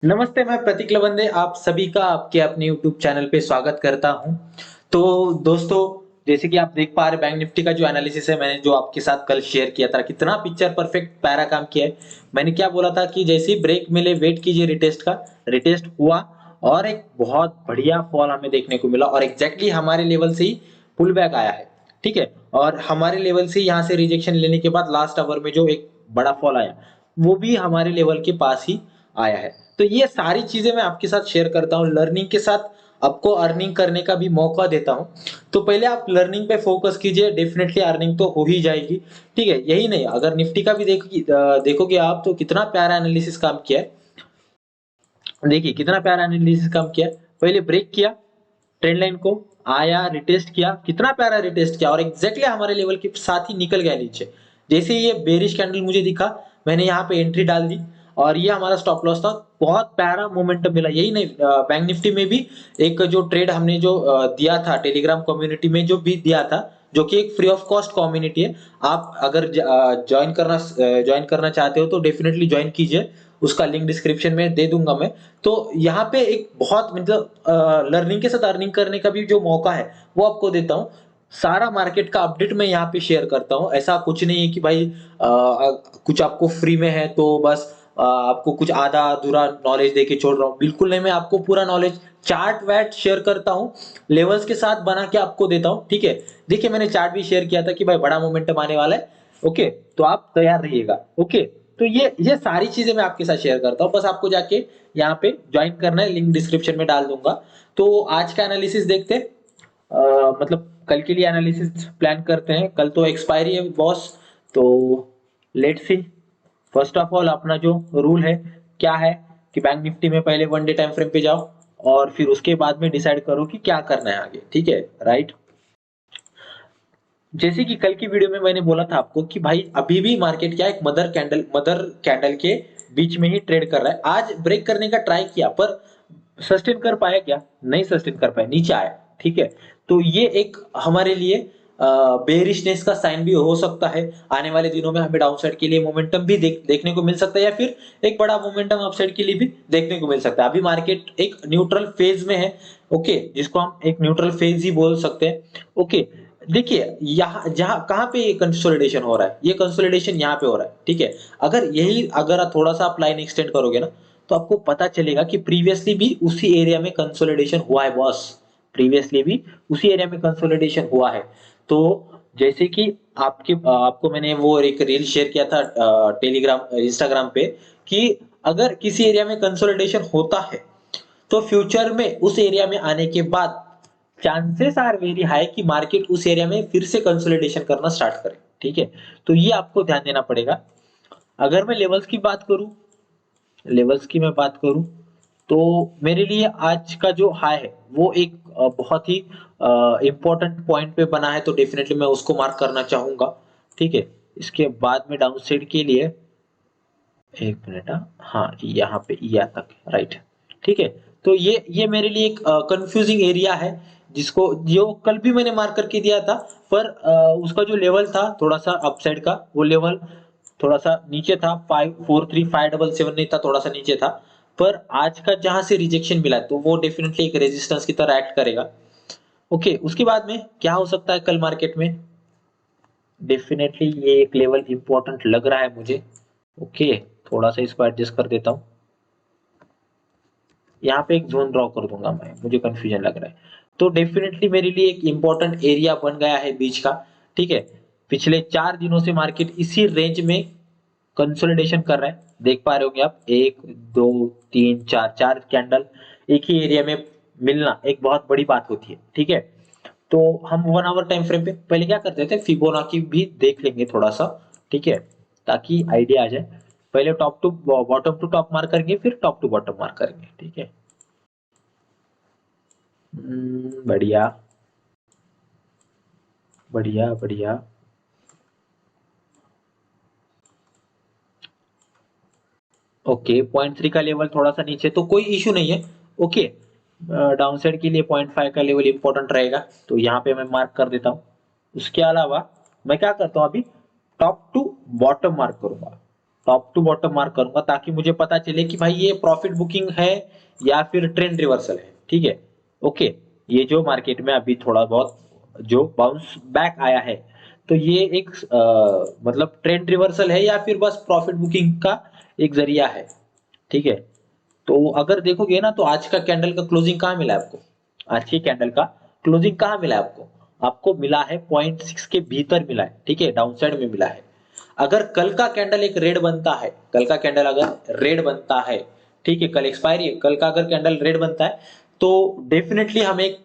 नमस्ते, मैं प्रतीक लवंदे आप सभी का आपके अपने यूट्यूब चैनल पे स्वागत करता हूं। तो दोस्तों, जैसे कि आप देख पा रहे बैंक निफ्टी का जो एनालिसिस है मैंने जो आपके साथ कल शेयर किया था, कितना पिक्चर परफेक्ट पैरा काम किया है। मैंने क्या बोला था कि जैसे ही ब्रेक मिले वेट कीजिए रिटेस्ट का। रिटेस्ट हुआ और एक बहुत बढ़िया फॉल हमें देखने को मिला और एग्जैक्टली हमारे लेवल से ही पुल बैक आया है। ठीक है, और हमारे लेवल से यहाँ से रिजेक्शन लेने के बाद लास्ट आवर में जो एक बड़ा फॉल आया वो भी हमारे लेवल के पास ही आया है। तो ये सारी चीजें मैं आपके साथ शेयर करता हूँ, लर्निंग के साथ आपको अर्निंग करने का भी मौका देता हूँ। तो पहले आप लर्निंग पे फोकस कीजिए, डेफिनेटली अर्निंग तो हो ही जाएगी। ठीक है, यही नहीं, अगर निफ्टी का भी देखोगे आप तो कितना प्यारा एनालिसिस काम किया है। देखिए कितना प्यारा एनालिसिस काम किया है। पहले ब्रेक किया ट्रेंड लाइन को, आया रिटेस्ट किया, कितना प्यारा रिटेस्ट किया और एग्जैक्टली हमारे लेवल के साथ ही निकल गया नीचे। जैसे ये बेरिश कैंडल मुझे दिखा, मैंने यहाँ पे एंट्री डाल दी और ये हमारा स्टॉप लॉस था। बहुत प्यारा मोमेंटम मिला। यही नहीं, बैंक निफ्टी में भी एक जो ट्रेड हमने जो दिया था टेलीग्राम कम्युनिटी में जो भी दिया था, जो कि एक फ्री ऑफ कॉस्ट कम्युनिटी है। आप अगर ज्वाइन करना चाहते हो तो डेफिनेटली ज्वाइन कीजिए, उसका लिंक डिस्क्रिप्शन में दे दूंगा मैं। तो यहाँ पे एक बहुत मतलब लर्निंग के साथ अर्निंग करने का भी जो मौका है वो आपको देता हूँ। सारा मार्केट का अपडेट मैं यहाँ पे शेयर करता हूँ। ऐसा कुछ नहीं है कि भाई कुछ आपको फ्री में है तो बस आपको कुछ आधा अधूरा नॉलेज देके छोड़ रहा हूँ, बिल्कुल नहीं। मैं आपको पूरा नॉलेज चार्ट वैट शेयर करता हूँ, लेवल्स के साथ बना के आपको देता हूँ। ठीक है, देखिए मैंने चार्ट भी शेयर किया था कि भाई बड़ा मोमेंटम आने वाला है। ओके, तो आप तैयार रहिएगा। ओके, तो ये सारी चीजें मैं आपके साथ शेयर करता हूँ, बस आपको जाके यहाँ पे ज्वाइन करना है, लिंक डिस्क्रिप्शन में डाल दूंगा। तो आज का एनालिसिस देखते हैं। मतलब कल के लिए एनालिसिस प्लान करते हैं, कल तो एक्सपायरी है बॉस। तो let's see. First of all अपना जो रूल है क्या है कि बैंक निफ्टी में पहले वन डे टाइम फ्रेम पे जाओ और फिर उसके बाद में डिसाइड करो कि क्या करना है आगे। ठीक है, राइट। जैसे कि कल की वीडियो में मैंने बोला था आपको कि भाई अभी भी मार्केट क्या है, एक मदर कैंडल के बीच में ही ट्रेड कर रहा है। आज ब्रेक करने का ट्राई किया पर सस्टेन कर पाया क्या? नहीं सस्टेन कर पाया, नीचे आया। ठीक है, तो ये एक हमारे लिए बेरिशनेस का साइन भी हो सकता है। आने वाले दिनों में हमें डाउनसाइड के लिए मोमेंटम भी देखने को मिल सकता है या फिर एक बड़ा मोमेंटम अपसाइड के लिए भी देखने को मिल सकता है। अभी मार्केट एक न्यूट्रल फेज में है। ओके, जिसको हम एक न्यूट्रल फेज ही बोल सकते हैं। ओके, देखिए यहाँ जहां कहाँ पे ये कंसोलिडेशन हो रहा है, ये कंसोलिडेशन यहाँ पे हो रहा है। ठीक है, अगर थोड़ा सा आप लाइन एक्सटेंड करोगे ना तो आपको पता चलेगा कि प्रीवियसली भी उसी एरिया में कंसोलिडेशन हुआ है बॉस। प्रीवियसली भी उसी एरिया में कंसोलिडेशन हुआ है। तो जैसे कि आपको मैंने वो एक रील शेयर किया था टेलीग्राम इंस्टाग्राम पे कि अगर किसी एरिया में कंसोलिडेशन होता है तो फ्यूचर में उस एरिया में आने के बाद चांसेस आर वेरी हाई कि मार्केट उस एरिया में फिर से कंसोलिडेशन करना स्टार्ट करे। ठीक है, तो ये आपको ध्यान देना पड़ेगा। अगर मैं लेवल्स की मैं बात करूं तो मेरे लिए आज का जो हाई है वो एक बहुत ही इंपॉर्टेंट पॉइंट पे बना है, तो डेफिनेटली मैं उसको मार्क करना चाहूंगा। ठीक है, इसके बाद में डाउन साइड के लिए एक मिनट, हाँ यहाँ पे या तक, राइट। ठीक है, तो ये मेरे लिए एक कंफ्यूजिंग एरिया है, जिसको जो कल भी मैंने मार्क करके दिया था। पर उसका जो लेवल था थोड़ा सा अपसाइड का, वो लेवल थोड़ा सा नीचे था। 543,577 नहीं था, थोड़ा सा नीचे था। पर आज का जहां से रिजेक्शन मिला तो वो डेफिनेटली एक रेजिस्टेंस की तरह एक्ट करेगा। ओके, उसके बाद में क्या हो सकता है कल मार्केट में? डेफिनेटली ये एक लेवल इंपॉर्टेंट लग रहा है मुझे। ओके, थोड़ा सा इसको एडजस्ट कर देता हूँ। यहाँ पे एक जोन ड्रॉ कर दूंगा मैं, मुझे कंफ्यूजन लग रहा है। तो डेफिनेटली मेरे लिए एक इंपॉर्टेंट एरिया बन गया है बीच का। ठीक है, पिछले 4 दिनों से मार्केट इसी रेंज में कंसोलिडेशन कर रहा है। देख पा रहे होंगे आप, एक दो तीन चार, चार कैंडल एक ही एरिया में मिलना एक बहुत बड़ी बात होती है। ठीक है, तो हम 1 आवर टाइम फ्रेम पे पहले क्या करते थे, फिबोनाची भी देख लेंगे थोड़ा सा। ठीक है, ताकि आइडिया आ जाए। पहले top to bottom to top mark करेंगे, फिर टॉप टू बॉटम मार्क करेंगे। ठीक है, बढ़िया बढ़िया बढ़िया। ओके, 0.3 का लेवल थोड़ा सा नीचे तो कोई इशू नहीं है। ओके, डाउन साइड के लिए 0.5 का लेवल इंपॉर्टेंट रहेगा, तो यहाँ पे मैं मार्क कर देता हूँ। उसके अलावा मैं क्या करता हूँ, अभी टॉप टू बॉटम मार्क करूंगा। टॉप टू बॉटम मार्क करूंगा ताकि मुझे पता चले कि भाई ये प्रॉफिट बुकिंग है या फिर ट्रेंड रिवर्सल है। ठीक है, ओके। ये जो मार्केट में अभी थोड़ा बहुत जो बाउंस बैक आया है, तो ये एक मतलब ट्रेंड रिवर्सल है या फिर बस प्रॉफिट बुकिंग का एक जरिया है। ठीक है, तो अगर देखोगे ना तो आज का कैंडल का क्लोजिंग कहाँ मिला है आपको? आज के कैंडल का क्लोजिंग कहाँ मिला है आपको? आपको मिला है 0.6 के भीतर मिला है। ठीक है, डाउन साइड में मिला है। अगर कल का कैंडल एक रेड बनता है, कल का कैंडल अगर रेड बनता है, ठीक है, कल एक्सपायरी है, कल का अगर कैंडल रेड बनता है तो डेफिनेटली हमें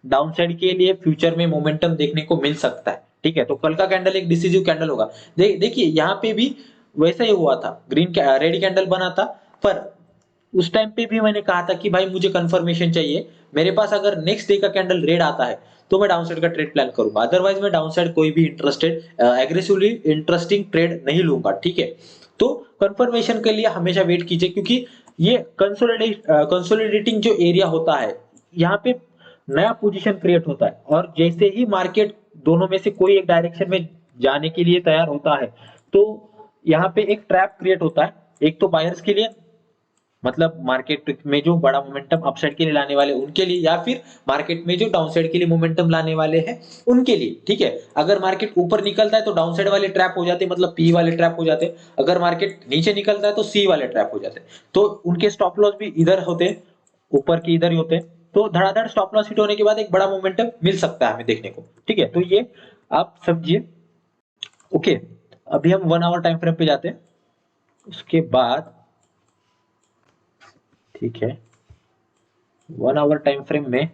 डाउन साइड के लिए फ्यूचर में मोमेंटम देखने को मिल सकता है। ठीक है, तो कल का कैंडल एक डिसीजिव कैंडल होगा। देखिए यहाँ पे भी वैसा ही हुआ था, रेड कैंडल बना था, पर उस टाइम पे भी मैंने कहा था कि भाई मुझे कंफर्मेशन चाहिए, मेरे पास अगर नेक्स्ट डे का कैंडल रेड आता है तो मैं डाउन साइड का ट्रेड प्लान करूंगा, अदरवाइज मैं डाउन साइड कोई भी इंटरेस्टेड एग्रेसिवली इंटरेस्टिंग ट्रेड नहीं लूंगा। ठीक है, तो कंफर्मेशन के लिए हमेशा वेट कीजिए, क्योंकि ये कंसोलिडेटिंग जो एरिया होता है, यहाँ पे नया पोजीशन क्रिएट होता है, और जैसे ही मार्केट दोनों में से कोई एक डायरेक्शन में जाने के लिए तैयार होता है तो यहाँ पे एक ट्रैप क्रिएट होता है, एक तो बायर्स के लिए, मतलब मार्केट में जो बड़ा मोमेंटम अपसाइड के लिए लाने वाले उनके लिए, या फिर मार्केट में जो डाउनसाइड के लिए मोमेंटम लाने वाले हैं उनके लिए। ठीक है, अगर मार्केट ऊपर निकलता है तो डाउनसाइड वाले ट्रैप हो जाते हैं, मतलब पी वाले ट्रैप हो जाते हैं। अगर मार्केट नीचे निकलता है तो सी वाले ट्रैप हो जाते हैं, तो उनके स्टॉप लॉस भी इधर होते हैं, ऊपर के इधर ही होते हैं। तो धड़ाधड़ स्टॉप लॉस हिट होने के बाद एक बड़ा मोमेंटम मिल सकता है हमें देखने को। ठीक है, तो ये आप समझिए। ओके, अभी हम 1 आवर टाइम फ्रेम पे जाते हैं, उसके बाद ठीक है 1 आवर टाइम फ्रेम में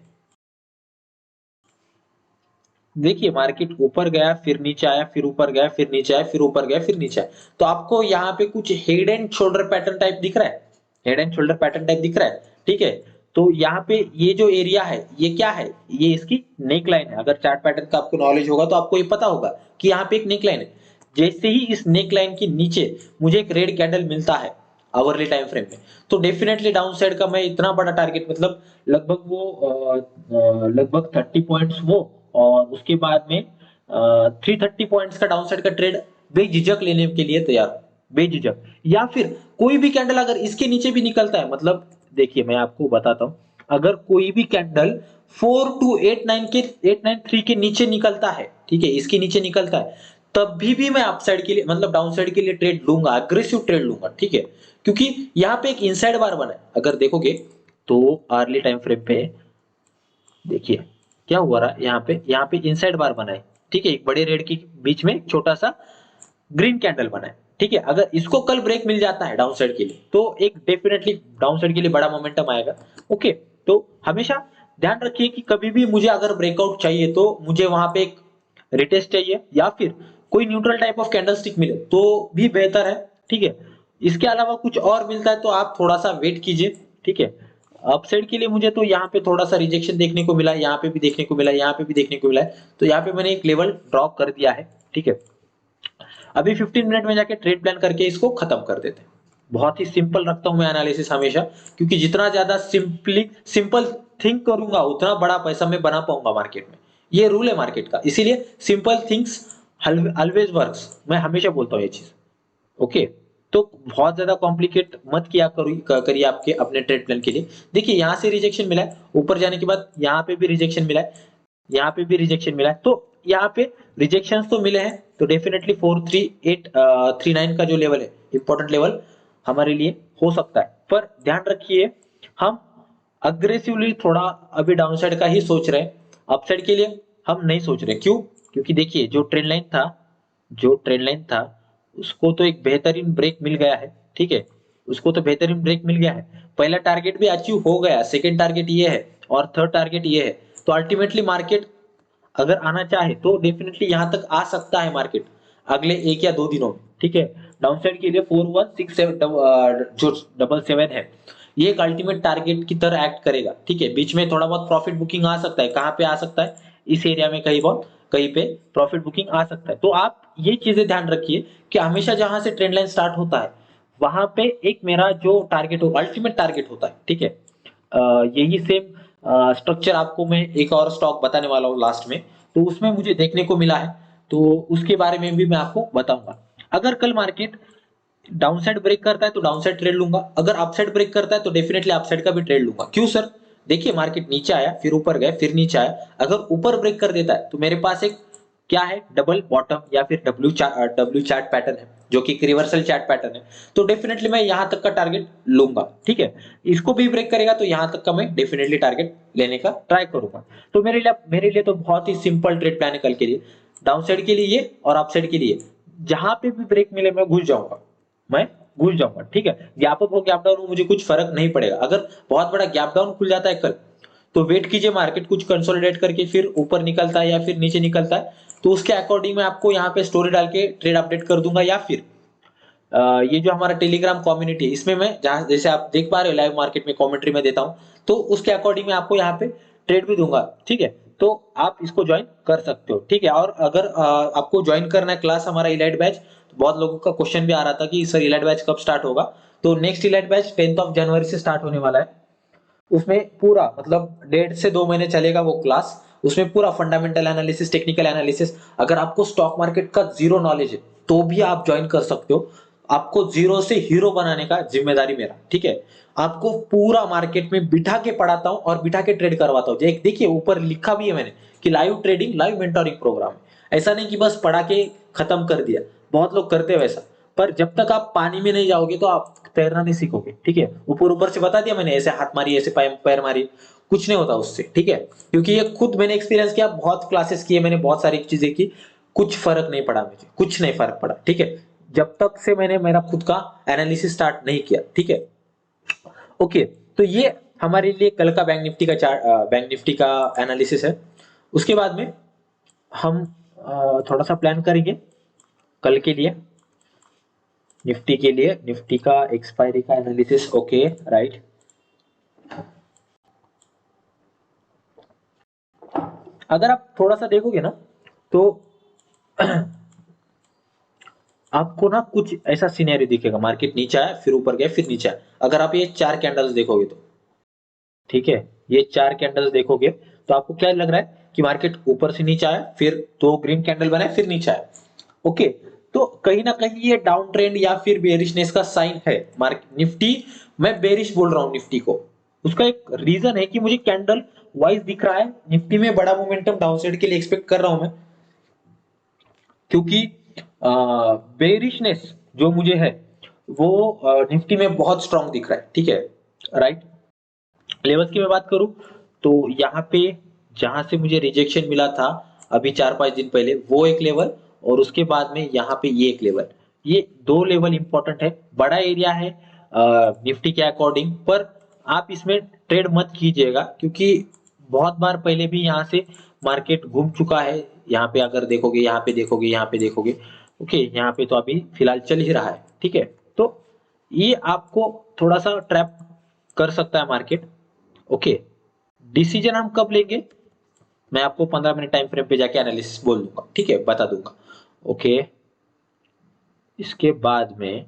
देखिए मार्केट ऊपर गया, फिर नीचे आया, फिर ऊपर गया, फिर नीचे आया, फिर ऊपर गया, फिर नीचे आया। तो आपको यहाँ पे कुछ head and shoulder pattern type दिख रहा है, head and shoulder pattern type दिख रहा है। ठीक है, तो यहाँ पे ये जो एरिया है ये क्या है? ये इसकी नेक लाइन है। अगर चार्ट पैटर्न का आपको नॉलेज होगा तो आपको ये पता होगा कि यहाँ पे एक नेक लाइन है। जैसे ही इस नेक लाइन के नीचे मुझे एक रेड कैंडल मिलता है आवरली टाइम फ्रेम में, तो डेफिनेटली डाउन साइड का मैं इतना बड़ा टारगेट, मतलब लगभग वो लगभग 30 पॉइंट्स वो, और उसके बाद में 330 पॉइंट्स का डाउनसाइड का ट्रेड बेझिझक लेने के लिए तैयार हूं, बेझिझक। या फिर कोई भी कैंडल अगर इसके नीचे भी निकलता है, मतलब देखिए मैं आपको बताता हूं, अगर कोई भी कैंडल 4289 के नीचे निकलता है, ठीक है, इसके नीचे निकलता है, तब भी मैं अपसाइड के लिए, मतलब डाउनसाइड के लिए ट्रेड लूंगा, अग्रेसिव ट्रेड लूंगा। ठीक है, क्योंकि यहाँ पे एक इनसाइड बार बना है, अगर देखोगे तो अर्ली टाइम फ्रेम पे देखिए क्या हुआ रहा है, यहाँ पे इनसाइड बार बना है। ठीक है, एक बड़े रेड के बीच में छोटा सा ग्रीन कैंडल बना है। ठीक है, अगर इसको कल ब्रेक मिल जाता है डाउन साइड के लिए तो एक डेफिनेटली डाउन साइड के लिए बड़ा मोमेंटम आएगा। ओके, तो हमेशा ध्यान रखिए कि कभी भी मुझे अगर ब्रेकआउट चाहिए तो मुझे वहां पे एक रिटेस्ट चाहिए, या फिर कोई न्यूट्रल टाइप ऑफ कैंडलस्टिक मिले तो भी बेहतर है। ठीक है, इसके अलावा कुछ और मिलता है तो आप थोड़ा सा वेट कीजिए। ठीक है, अपसाइड के लिए मुझे तो यहाँ पे थोड़ा सा रिजेक्शन देखने को मिला, यहाँ पे भी देखने को मिला, यहाँ पे भी देखने को मिला है, तो यहाँ पे मैंने एक लेवल ड्रॉप कर दिया है। ठीक है, अभी 15 मिनट में जाके ट्रेड प्लान करके इसको खत्म कर देते हैं। बहुत ही सिंपल रखता हूं मैं एनालिसिस हमेशा, क्योंकि जितना ज्यादा सिंपल थिंक करूंगा उतना बड़ा पैसा मैं बना पाऊंगा मार्केट में। ये रूल है मार्केट का, इसीलिए सिंपल थिंग्स ऑलवेज वर्क्स, मैं हमेशा बोलता हूँ ये चीज। ओके, तो बहुत ज्यादा कॉम्प्लिकेट मत किया करिए आपके अपने ट्रेड प्लान के लिए। देखिए यहाँ से रिजेक्शन मिला है, ऊपर जाने के बाद यहाँ पे भी रिजेक्शन मिला है, यहाँ पे भी रिजेक्शन मिला है, तो यहाँ पे रिजेक्शन तो मिले हैं, तो डेफिनेटली 43839 का जो लेवल है इंपॉर्टेंट लेवल हमारे लिए हो सकता है। पर ध्यान रखिए हम अग्रेसिवली थोड़ा अभी डाउनसाइड का ही सोच रहे हैं, अपसाइड के लिए हम नहीं सोच रहे। क्यों? क्योंकि देखिए जो ट्रेंड लाइन था, जो ट्रेंड लाइन था उसको तो एक बेहतरीन ब्रेक मिल गया है। ठीक है, उसको तो बेहतरीन ब्रेक मिल गया है, पहला टारगेट भी अचीव हो गया, सेकंड टारगेट ये है और थर्ड टारगेट ये है। तो अल्टीमेटली मार्केट अगर आना चाहे तो डेफिनेटली यहां तक आ सकता है मार्केट अगले 1 या 2 दिनों में। ठीक है, डाउनसाइड के लिए 4167 जो 77 है, ये एक अल्टीमेट टारगेट की तरह एक्ट करेगा। ठीक है, बीच में थोड़ा बहुत प्रॉफिट बुकिंग आ सकता है, कहां पे आ सकता है? इस एरिया में कहीं बहुत कहीं पे प्रॉफिट बुकिंग आ सकता है। तो आप ये चीजें ध्यान रखिए कि हमेशा जहां से ट्रेंड लाइन स्टार्ट होता है वहां पे एक मेरा जो टारगेट हो, अल्टीमेट टारगेट होता है। ठीक है, यही सेम स्ट्रक्चर आपको मैं एक और स्टॉक बताने वाला हूँ लास्ट में, तो उसमें मुझे देखने को मिला है, तो उसके बारे में भी मैं आपको बताऊंगा। अगर कल मार्केट डाउन साइड ब्रेक करता है तो डाउन साइड ट्रेड लूंगा, अगर अप साइड ब्रेक करता है तो डेफिनेटली अप साइड का भी ट्रेड लूंगा। क्यों सर? देखिए मार्केट नीचे आया, फिर ऊपर गया, फिर नीचे आया, अगर ऊपर ब्रेक कर देता है तो मेरे पास एक क्या है, डबल बॉटम या फिर डब्ल्यू चार्ट पैटर्न है, जो कि रिवर्सल चार्ट पैटर्न है, तो डेफिनेटली मैं यहां तक का टारगेट लूंगा। ठीक है, इसको भी ब्रेक करेगा तो यहां तक का मैं डेफिनेटली टारगेट लेने का ट्राई करूंगा। तो मेरे लिए तो बहुत ही सिंपल ट्रेड प्लान है कल के लिए, डाउन साइड के लिए ये और अप साइड के लिए, जहां पे भी ब्रेक मिले मैं घुस जाऊंगा, मैं घुस जाऊंगा। ठीक है, गैप अप हो गैप डाउन हो मुझे कुछ फर्क नहीं पड़ेगा। अगर बहुत बड़ा गैप डाउन खुल जाता है कल, तो वेट कीजिए मार्केट कुछ कंसोलिडेट करके फिर ऊपर निकलता है या फिर नीचे निकलता है, तो उसके अकॉर्डिंग मैं आपको यहाँ पे स्टोरी डाल के ट्रेड अपडेट कर दूंगा, या फिर ये जो हमारा टेलीग्राम कम्युनिटी है इसमें मैं जहां जैसे आप देख पा रहे हो लाइव मार्केट में कमेंट्री में देता हूं, तो उसके अकॉर्डिंग मैं आपको यहाँ पे ट्रेड भी दूंगा। ठीक है, तो आप इसको ज्वाइन कर सकते हो। ठीक है, और अगर आपको ज्वाइन करना है क्लास हमारा इलाइट बैच, तो बहुत लोगों का क्वेश्चन भी आ रहा था कि सर इलाइट बैच कब स्टार्ट होगा, तो next elite batch 10th of January से स्टार्ट होने वाला है। उसमें पूरा मतलब 1.5 से 2 महीने चलेगा वो क्लास, उसमें पूरा फंडामेंटल एनालिसिस, टेक्निकल एनालिसिस, अगर आपको स्टॉक मार्केट का जीरो नॉलेज है तो भी आप ज्वाइन कर सकते हो। आपको जीरो से हीरो बनाने का जिम्मेदारी मेरा। ठीक है, आपको पूरा मार्केट में बिठा के पढ़ाता हूं और बिठा के ट्रेड करवाता हूं। एक देखिए ऊपर लिखा भी है मैंने कि live trading, live mentoring program है। ऐसा नहीं कि बस पढ़ा के खत्म कर दिया, बहुत लोग करते हैं वैसा, पर जब तक आप पानी में नहीं जाओगे तो आप तैरना नहीं सीखोगे। ठीक है, ऊपर ऊपर से बता दिया मैंने, ऐसे हाथ मारी, ऐसे पैर मारी, कुछ नहीं होता उससे। ठीक है, क्योंकि ये खुद मैंने एक्सपीरियंस किया, बहुत क्लासेस किए मैंने, बहुत सारी चीजें की, कुछ फर्क नहीं पड़ा मुझे, कुछ नहीं फर्क पड़ा। ठीक है, जब तक से मैंने मेरा खुद का एनालिसिस स्टार्ट नहीं किया। ठीक है, ओके, तो ये हमारे लिए कल का बैंक निफ्टी का चार्ट, बैंक निफ्टी का एनालिसिस है। उसके बाद में हम थोड़ा सा प्लान करेंगे कल के लिए, निफ्टी के लिए, निफ्टी का एक्सपायरी का एनालिसिस। Okay, right. अगर आप थोड़ा सा देखोगे ना, तो आपको ना कुछ ऐसा सिनेरियो दिखेगा, मार्केट नीचे आया, फिर ऊपर गया, फिर नीचे आया। अगर आप ये 4 कैंडल्स देखोगे तो, ठीक है, ये 4 कैंडल्स देखोगे तो आपको क्या लग रहा है कि मार्केट ऊपर से नीचे आया, फिर 2 ग्रीन कैंडल बनाए, फिर नीचे आया। ओके, तो कहीं ना कहीं ये डाउन ट्रेंड या फिर बेरिशनेस का साइन है। मार्केट निफ्टी, मैं बेरिश बोल रहा हूं निफ्टी को, उसका एक रीजन है कि मुझे कैंडल वाइज दिख रहा है निफ्टी में बड़ा मोमेंटम डाउन साइड के लिए एक्सपेक्ट कर रहा हूं मैं, क्योंकि बेरिशनेस जो मुझे है वो निफ्टी में बहुत स्ट्रांग दिख रहा है। ठीक है, राइट। लेवल्स की मैं बात करूं तो यहाँ पे जहां से मुझे रिजेक्शन मिला था अभी 4-5 दिन पहले, वो एक लेवल, और उसके बाद में यहाँ पे ये एक लेवल, ये 2 लेवल इंपॉर्टेंट है, बड़ा एरिया है निफ्टी के अकॉर्डिंग। पर आप इसमें ट्रेड मत कीजिएगा, क्योंकि बहुत बार पहले भी यहाँ से मार्केट घूम चुका है। यहाँ पे अगर देखोगे, यहाँ पे देखोगे, यहाँ पे देखोगे, ओके, यहाँ पे तो अभी फिलहाल चल ही रहा है। ठीक है, तो ये आपको थोड़ा सा ट्रैप कर सकता है मार्केट। ओके, डिसीजन हम कब लेंगे, मैं आपको 15 मिनट टाइम फ्रेम पे जाके एनालिसिस बोल दूंगा। ठीक है, बता दूंगा। ओके, इसके बाद में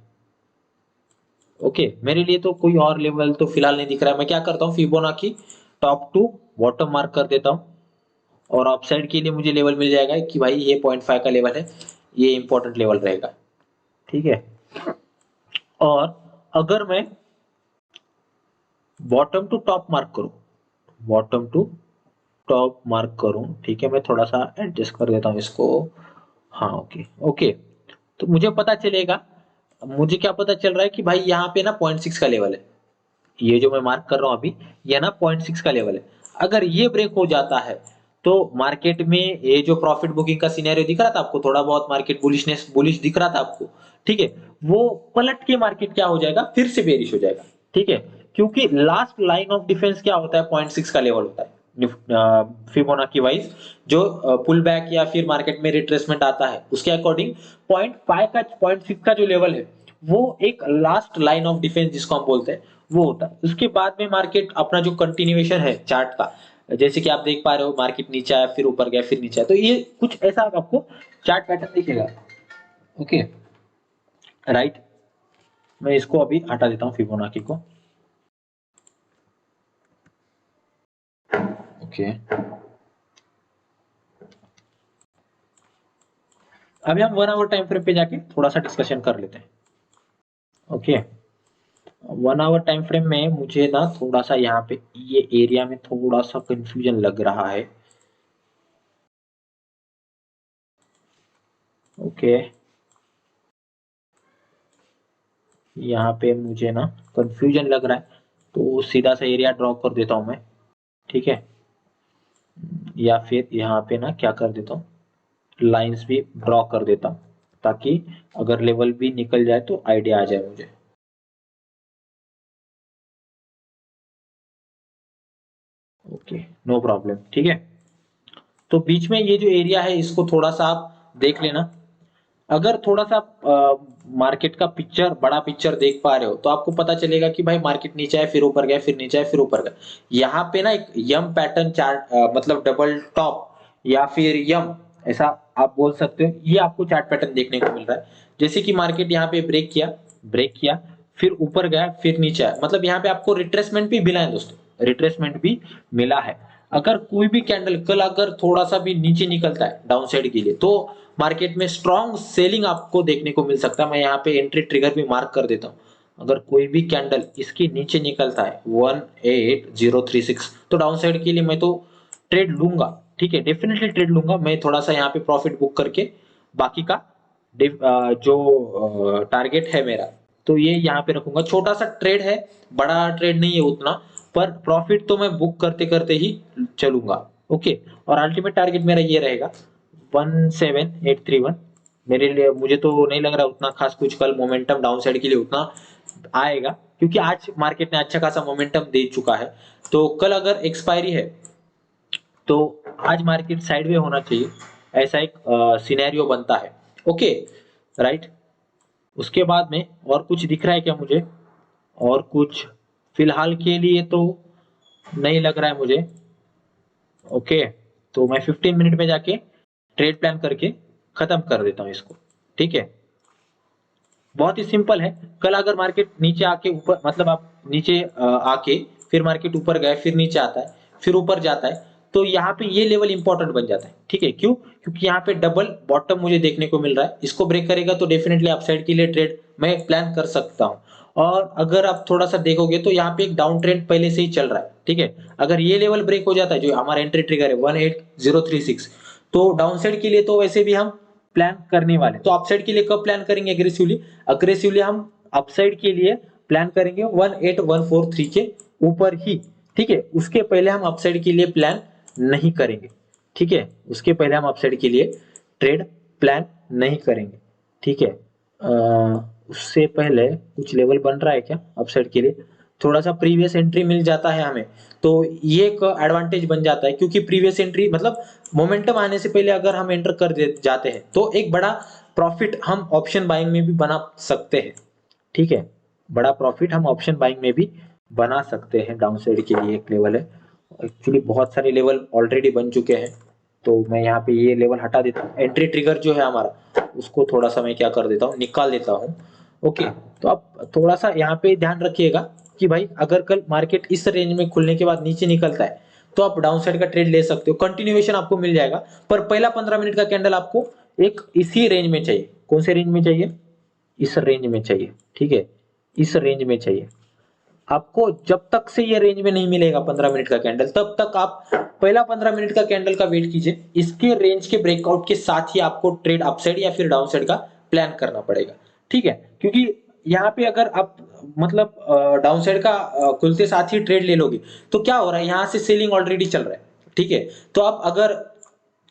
ओके, मेरे लिए तो कोई और लेवल तो फिलहाल नहीं दिख रहा है। मैं क्या करता हूँ, Fibonacci top to bottom mark कर देता हूँ, और अपसाइड के लिए मुझे लेवल मिल जाएगा कि भाई ये 0.5 का लेवल है, ये इंपॉर्टेंट लेवल रहेगा। ठीक है, और अगर मैं बॉटम टू टॉप मार्क करूं, बॉटम टू टॉप मार्क करूं, ठीक है, मैं थोड़ा सा एडजस्ट कर देता हूं इसको। हाँ, ओके ओके, तो मुझे पता चलेगा, मुझे क्या पता चल रहा है कि भाई यहाँ पे ना 0.6 का लेवल है, ये जो मैं मार्क कर रहा हूँ अभी, ये ना 0.6 का लेवल है। अगर ये ब्रेक हो जाता है तो मार्केट में ये जो प्रॉफिट बुकिंग का सिनेरियो दिख रहा था आपको, थोड़ा बहुत मार्केट बुलिश दिख रहा था आपको, ठीक है, वो पलट के मार्केट क्या हो जाएगा, फिर से बेरिश हो जाएगा। ठीक है, क्योंकि लास्ट लाइन ऑफ डिफेंस क्या होता है, 0.6 का लेवल होता है फिबोनाची वाइज। जो पुल बैक या फिर मार्केट में रिट्रेसमेंट आता है उसके अकॉर्डिंग 0.5 का, 0.6 का जो लेवल है वो एक लास्ट लाइन ऑफ डिफेंस जिसको हम बोलते हैं वो होता है। उसके बाद में मार्केट अपना जो कंटिन्यूएशन है चार्ट का, जैसे कि आप देख पा रहे हो, मार्केट नीचे आया, फिर ऊपर गया, फिर नीचे आया, तो ये कुछ ऐसा आपको चार्ट पैटर्न दिखेगा। Okay, right. मैं इसको अभी हटा देता हूँ फिबोनाची को। ओके, अभी हम 1 आवर टाइम फ्रेम पे जाके थोड़ा सा डिस्कशन कर लेते हैं। ओके, 1 आवर टाइम फ्रेम में मुझे ना थोड़ा सा यहाँ पे ये एरिया में थोड़ा सा कंफ्यूजन लग रहा है। ओके, यहाँ पे मुझे ना कंफ्यूजन लग रहा है, तो सीधा सा एरिया ड्रॉ कर देता हूँ मैं। ठीक है, या फिर यहाँ पे ना क्या कर देता हूँ, लाइंस भी ड्रॉ कर देता हूँ, ताकि अगर लेवल भी निकल जाए तो आइडिया आ जाए मुझे। Okay, no problem. ठीक है, तो बीच में ये जो एरिया है इसको थोड़ा सा आप देख लेना। अगर थोड़ा सा मार्केट का पिक्चर, बड़ा पिक्चर देख पा रहे हो तो आपको पता चलेगा कि भाई मार्केट नीचे है फिर ऊपर गया, फिर नीचे है फिर ऊपर गया। यहाँ पे ना एक यम पैटर्न चार्ट, मतलब डबल टॉप या फिर यम, ऐसा आप बोल सकते हो, ये आपको चार्ट पैटर्न देखने को मिल रहा है। जैसे कि मार्केट यहाँ पे ब्रेक किया, फिर ऊपर गया, फिर नीचे आया, मतलब यहाँ पे आपको रिट्रेसमेंट भी मिला है दोस्तों, रिट्रेसमेंट भी मिला है। अगर कोई भी कैंडल कल अगर थोड़ा सा भी नीचे निकलता है डाउन साइड के लिए, तो मार्केट में स्ट्रॉन्ग सेलिंग आपको देखने को मिल सकता है। मैं यहाँ पे एंट्री ट्रिगर भी मार्क कर देता हूँ। अगर कोई भी कैंडल इसके नीचे निकलता है 18036, तो डाउन साइड के लिए मैं तो ट्रेड लूंगा। ठीक है, डेफिनेटली ट्रेड लूंगा। मैं थोड़ा सा यहाँ पे प्रॉफिट बुक करके बाकी का जो टारगेट है मेरा, तो ये यहाँ पे रखूंगा। छोटा सा ट्रेड है, बड़ा ट्रेड नहीं है उतना, पर प्रॉफिट तो मैं बुक करते करते ही चलूंगा। ओके, और अल्टीमेट टारगेट मेरा ये रहेगा 17831। मेरे लिए, मुझे तो नहीं लग रहा उतना खास कुछ कल मोमेंटम डाउन साइड के लिए उतना आएगा, क्योंकि आज मार्केट ने अच्छा खासा मोमेंटम दे चुका है। तो कल अगर एक्सपायरी है तो आज मार्केट साइडवे होना चाहिए, ऐसा एक सिनेरियो बनता है। Okay, right. उसके बाद में और कुछ दिख रहा है क्या मुझे? और कुछ फिलहाल के लिए तो नहीं लग रहा है मुझे। ओके, तो मैं 15 मिनट में जाके ट्रेड प्लान करके खत्म कर देता हूँ इसको। ठीक है, बहुत ही सिंपल है। कल अगर मार्केट नीचे आके ऊपर, मतलब आप नीचे आके फिर मार्केट ऊपर गए, फिर नीचे आता है, फिर ऊपर जाता है, तो यहाँ पे ये लेवल इंपॉर्टेंट बन जाता है। ठीक है, क्यों? क्योंकि यहाँ पे डबल बॉटम मुझे देखने को मिल रहा है। इसको ब्रेक करेगा तो डेफिनेटली अपसाइड के लिए ट्रेड मैं प्लान कर सकता हूँ। और अगर आप थोड़ा सा देखोगे तो यहाँ पे एक डाउन ट्रेंड पहले से ही चल रहा है। ठीक है, अगर ये लेवल ब्रेक हो जाता है, जो हमारा एंट्री ट्रिगर है 18036, तो डाउन साइड के लिए तो वैसे भी हम प्लान करने वाले। तो अपसाइड के लिए कब प्लान करेंगे एग्रेसिवली? अग्रेसिवली हम अपसाइड के लिए प्लान करेंगे 18143 के ऊपर ही। ठीक है, उसके पहले हम अपसाइड के लिए प्लान नहीं करेंगे। ठीक है, उसके पहले हम अपसाइड के लिए ट्रेड प्लान नहीं करेंगे। ठीक है, उससे पहले कुछ लेवल बन रहा है क्या अपसाइड के लिए? थोड़ा सा प्रीवियस एंट्री मिल जाता है हमें, तो ये एक एडवांटेज बन जाता है, क्योंकि प्रीवियस एंट्री मतलब मोमेंटम आने से पहले अगर हम एंटर कर जाते हैं तो एक बड़ा प्रॉफिट हम ऑप्शन बाइंग में भी बना सकते हैं। ठीक है, बड़ा प्रॉफिट हम ऑप्शन बाइंग में भी बना सकते हैं। डाउन साइड के लिए एक लेवल है, एक्चुअली बहुत सारे लेवल ऑलरेडी बन चुके हैं, तो मैं यहाँ पे ये लेवल हटा देता हूँ। एंट्री ट्रिगर जो है हमारा, उसको थोड़ा सा मैं क्या कर देता हूँ, निकाल देता हूँ। ओके, तो आप थोड़ा सा यहाँ पे ध्यान रखिएगा कि भाई अगर कल मार्केट इस रेंज में खुलने के बाद नीचे निकलता है तो आप डाउन साइड का ट्रेड ले सकते हो, कंटिन्यूएशन आपको मिल जाएगा। पर पहला 15 मिनट का कैंडल आपको एक इसी रेंज में चाहिए। कौन से रेंज में चाहिए? इस रेंज में चाहिए। ठीक है, इस रेंज में चाहिए आपको। जब तक से ये रेंज में नहीं मिलेगा 15 मिनट का कैंडल, तब तक आप पहला 15 मिनट का कैंडल का वेट कीजिए। इसके रेंज के ब्रेकआउट के साथ ही आपको ट्रेड अपसाइड या फिर डाउन साइड का प्लान करना पड़ेगा। ठीक है, क्योंकि यहाँ पे अगर आप मतलब डाउन साइड का खुलते साथ ही ट्रेड ले लोगे तो क्या हो रहा है, यहाँ से सेलिंग ऑलरेडी चल रहा है। ठीक है, तो आप अगर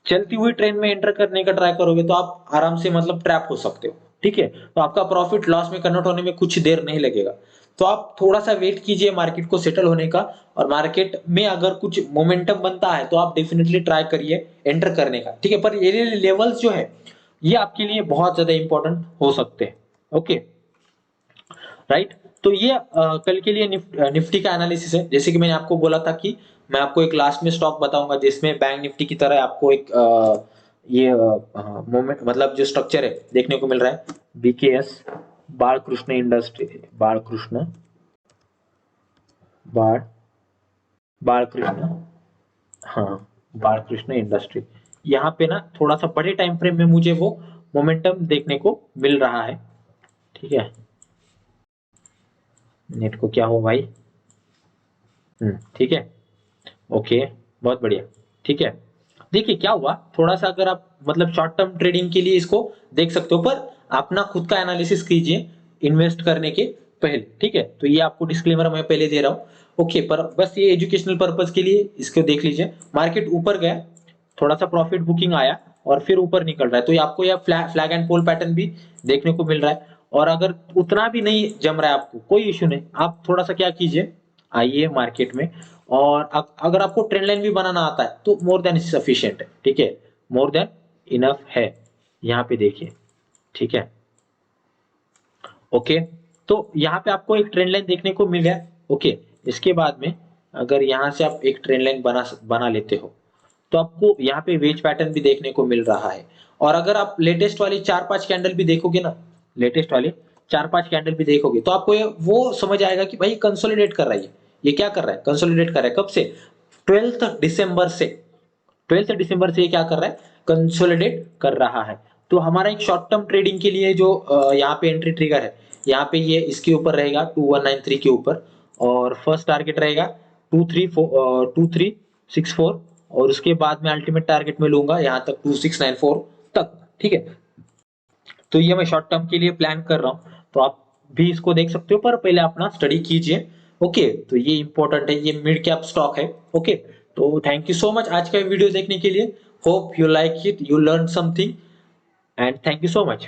चलती हुई ट्रेन में एंटर करने का ट्राई करोगे तो आप आराम से मतलब ट्रैप हो सकते हो। ठीक है, तो आपका प्रॉफिट लॉस में कन्वर्ट होने में कुछ देर नहीं लगेगा। तो आप थोड़ा सा वेट कीजिए मार्केट को सेटल होने का, और मार्केट में अगर कुछ मोमेंटम बनता है तो आप डेफिनेटली ट्राई करिए एंटर करने का। ठीक है, पर ये लेवल्स जो है ये आपके लिए बहुत ज्यादा इंपॉर्टेंट हो सकते हैं। Okay, right. तो ये कल के लिए निफ्टी का एनालिसिस है। जैसे कि मैंने आपको बोला था कि मैं आपको एक लास्ट में स्टॉक बताऊंगा जिसमें बैंक निफ्टी की तरह आपको एक ये मोमेंट, मतलब जो स्ट्रक्चर है देखने को मिल रहा है। बीकेएस, बालकृष्ण इंडस्ट्री, बालकृष्ण, बाल बालकृष्ण, हाँ, बालकृष्ण इंडस्ट्री। यहाँ पे ना थोड़ा सा बड़े टाइम फ्रेम में मुझे वो मोमेंटम देखने को मिल रहा है। ठीक है, नेट को क्या हो भाई। ठीक है, ओके, बहुत बढ़िया। ठीक है, देखिए क्या हुआ, थोड़ा सा अगर आप मतलब शॉर्ट टर्म ट्रेडिंग के लिए इसको देख सकते हो, पर अपना खुद का एनालिसिस कीजिए इन्वेस्ट करने के पहले। ठीक है, तो ये आपको डिस्क्लेमर मैं पहले दे रहा हूँ। ओके, पर बस ये एजुकेशनल पर्पज के लिए इसको देख लीजिए। मार्केट ऊपर गया, थोड़ा सा प्रॉफिट बुकिंग आया और फिर ऊपर निकल रहा है, तो ये आपको यह फ्लैग एंड पोल पैटर्न भी देखने को मिल रहा है। और अगर उतना भी नहीं जम रहा है आपको, कोई इश्यू नहीं, आप थोड़ा सा क्या कीजिए, आइए मार्केट में, और अगर आपको ट्रेंड लाइन भी बनाना आता है तो मोर देन सफिशिएंट है। ठीक है, मोर देन इनफ है, यहाँ पे देखिए। ठीक है, ओके, तो यहाँ पे आपको एक ट्रेंड लाइन देखने को मिल गया। ओके, इसके बाद में अगर यहाँ से आप एक ट्रेंड लाइन बना लेते हो, तो आपको यहाँ पे वेज पैटर्न भी देखने को मिल रहा है। और अगर आप लेटेस्ट वाली 4-5 कैंडल भी देखोगे ना, लेटेस्ट वाले 4-5 कैंडल भी देखोगे, तो आपको ये वो समझ आएगा कि भाई कंसोलिडेट कर रहा है, ये क्या कर रहा है, कंसोलिडेट कर रहा है। कब से? 12 दिसंबर से। 12 दिसंबर से ये क्या कर रहा है, कंसोलिडेट कर रहा है। तो हमारा एक शॉर्ट टर्म ट्रेडिंग के लिए जो यहाँ पे एंट्री ट्रिगर है, यहाँ पे ये इसके ऊपर रहेगा 2193 के ऊपर, और फर्स्ट टारगेट रहेगा 2364, और उसके बाद में अल्टीमेट टारगेट में लूंगा यहाँ तक 2694 तक। ठीक है, तो ये मैं शॉर्ट टर्म के लिए प्लान कर रहा हूँ, तो आप भी इसको देख सकते हो, पर पहले अपना स्टडी कीजिए। ओके, तो ये इंपॉर्टेंट है, ये मिड कैप स्टॉक है। ओके, तो थैंक यू सो मच आज का वीडियो देखने के लिए। Hope you like it, you learn something, and thank you so much.